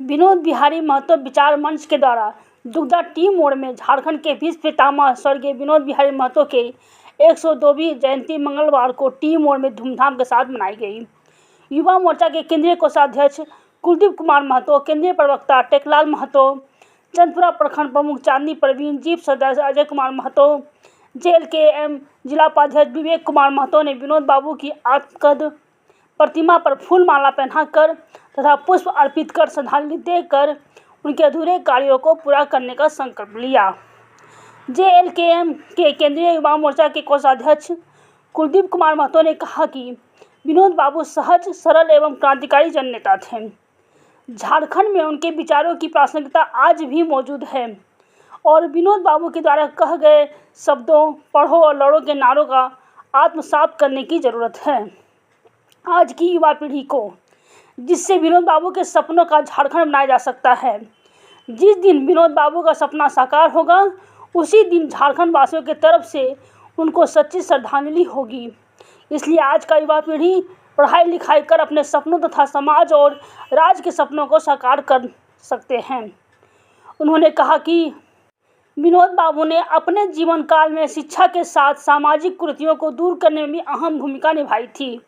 विनोद बिहारी महतो विचार मंच के द्वारा दुग्धा टी मोड़ में झारखंड के विश्व पितामह स्वर्गीय विनोद बिहारी महतो के 102वीं जयंती मंगलवार को टी मोड़ में धूमधाम के साथ मनाई गई। युवा मोर्चा के केंद्रीय कोषाध्यक्ष कुलदीप कुमार महतो, केंद्रीय प्रवक्ता टेकलाल महतो, चंदपुरा प्रखंड प्रमुख चांदनी प्रवीण, जीप सदस्य अजय कुमार महतो, JLKM जिला उपाध्यक्ष विवेक कुमार महतो ने विनोद बाबू की आत्मकद प्रतिमा पर फूल माला पहनाकर तथा पुष्प अर्पित कर श्रद्धांजलि देकर उनके अधूरे कार्यों को पूरा करने का संकल्प लिया। JLKM के केंद्रीय युवा मोर्चा के कोषाध्यक्ष कुलदीप कुमार महतो ने कहा कि विनोद बाबू सहज, सरल एवं क्रांतिकारी जननेता थे। झारखंड में उनके विचारों की प्रासंगिकता आज भी मौजूद है और विनोद बाबू के द्वारा कहे गए शब्दों पढ़ो और लड़ो के नारों का आत्मसात करने की ज़रूरत है आज की युवा पीढ़ी को, जिससे विनोद बाबू के सपनों का झारखंड बनाया जा सकता है। जिस दिन विनोद बाबू का सपना साकार होगा उसी दिन झारखंड वासियों की तरफ से उनको सच्ची श्रद्धांजलि होगी। इसलिए आज का युवा पीढ़ी पढ़ाई लिखाई कर अपने सपनों तथा समाज और राज्य के सपनों को साकार कर सकते हैं। उन्होंने कहा कि विनोद बाबू ने अपने जीवन काल में शिक्षा के साथ सामाजिक कुरीतियों को दूर करने में भी अहम भूमिका निभाई थी।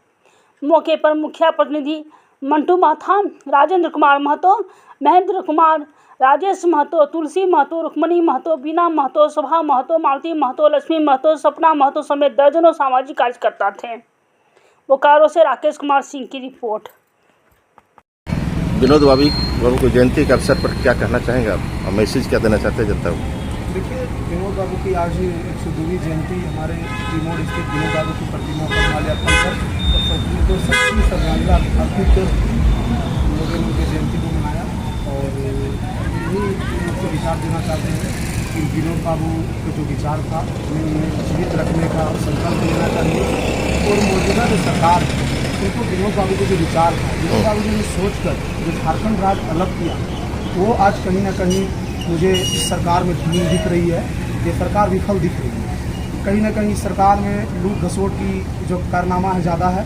मौके पर मुखिया प्रतिनिधि मंटू माथा, राजेंद्र कुमार महतो, महेंद्र कुमार, राजेश महतो, तुलसी महतो, रुक्मणी महतो, बीना महतो, शोभा महतो, मालती महतो, लक्ष्मी महतो, सपना महतो समेत दर्जनों सामाजिक कार्यकर्ता थे। बोकारो से राकेश कुमार सिंह की रिपोर्ट। विनोद बाबू को जयंती के अवसर पर क्या कहना चाहेंगे आप और मैसेज क्या देना चाहते हैं जनता को? देखिए, विनोद बाबू की आज 102वीं जयंती हमारे टीमोड़ स्थित विनोद बाबू की प्रतिमा पर माल्यार्पण कर उनको सच्ची श्रद्धांजलि अर्पित कर हम लोगों ने उनकी जयंती को मनाया और यही उनको विचार देना चाहते हैं कि विनोद बाबू का जो विचार था उन्हें जीवित रखने का संकल्प लेना चाहिए और मौजूदा जो सरकार है उनको विनोद बाबू के जो विचार था, विनोद बाबू जी ने सोच कर जो झारखंड राज्य अलग किया वो आज कहीं ना कहीं मुझे इस सरकार में धूल दिख रही है। ये सरकार विफल दिख रही है। कहीं ना कहीं सरकार में लूट घसोट की जो कारनामा है ज़्यादा है।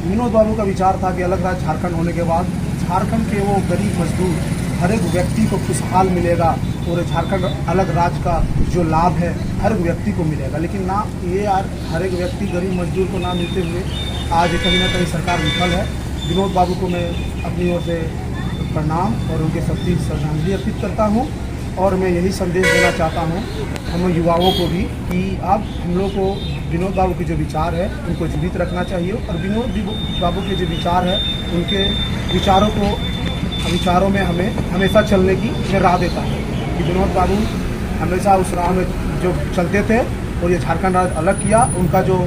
विनोद बाबू का विचार था कि अलग राज्य झारखंड होने के बाद झारखंड के वो गरीब मजदूर हर एक व्यक्ति को खुशहाल मिलेगा और झारखंड अलग राज्य का जो लाभ है हर एक व्यक्ति को मिलेगा। लेकिन ना ये हर एक व्यक्ति गरीब मजदूर को ना मिलते हुए आज कहीं ना कहीं सरकार विफल है। विनोद बाबू को मैं अपनी ओर से प्रणाम और उनके सच्ची श्रद्धांजलि अर्पित करता हूं और मैं यही संदेश देना चाहता हूं हम युवाओं को भी कि अब हम लोग को विनोद बाबू के जो विचार है उनको जीवित रखना चाहिए और विनोद बाबू के जो विचार है उनके विचारों में हमें हमेशा चलने की मैं राह देता हूँ कि विनोद बाबू हमेशा उस राह में जो चलते थे और ये झारखंड राज्य अलग किया। उनका जो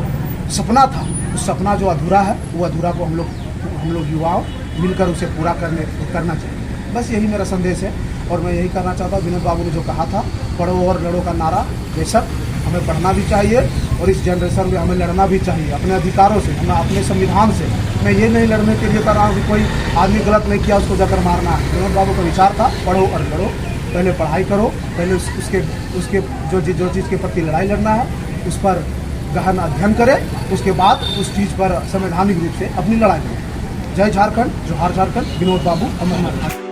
सपना था उस सपना जो अधूरा है वो अधूरा को हम लोग युवाओं मिलकर उसे पूरा करना चाहिए। बस यही मेरा संदेश है और मैं यही करना चाहता हूँ। विनोद बाबू ने जो कहा था पढ़ो और लड़ो का नारा, बेशक हमें पढ़ना भी चाहिए और इस जनरेशन में हमें लड़ना भी चाहिए अपने अधिकारों से, अपने संविधान से। मैं ये नहीं लड़ने के लिए कर रहा हूँ कि कोई आदमी गलत नहीं किया उसको जाकर मारना है। विनोद बाबू का विचार था पढ़ो और लड़ो, पहले पढ़ाई करो, पहले उसके जो चीज़ के प्रति लड़ाई लड़ना है उस पर गहन अध्ययन करें, उसके बाद उस चीज़ पर संवैधानिक रूप से अपनी लड़ाई करें। जय झारखंड, जोहार झारखंड। विनोद बाबू अमरनाथ।